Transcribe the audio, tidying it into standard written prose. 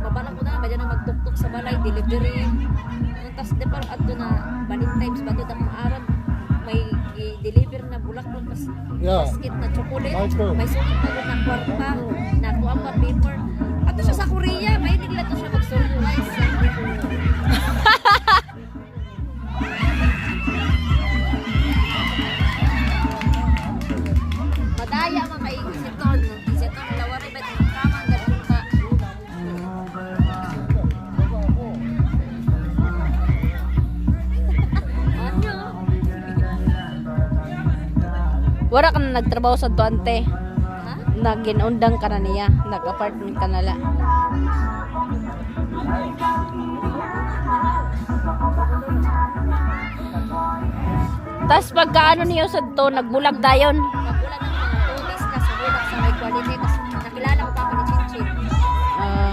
mabalang ko na ba na magtuktok sa balay delivery. Tapos di pa adto na Valentine's ba to dakong aron may i-deliver na bulaklak pas basket na chocolate. May sulit pa na kwarta na kuha pa paper. Ato siya sa Korea, may nila to siya mag-surprise. Madaya man may isiton, lawari ba ng kama ganun ka. Ano? Wala ka na nagtrabaho sa tuante. Ha? Naginundang ka na niya. Nag-apartment ka nala. Tas pagka ano niyo sa to, nagbulag dayon. Magulang ng mga tulis na sa budak sa may quality. Tapos nakilala ko pa ako ni Chito.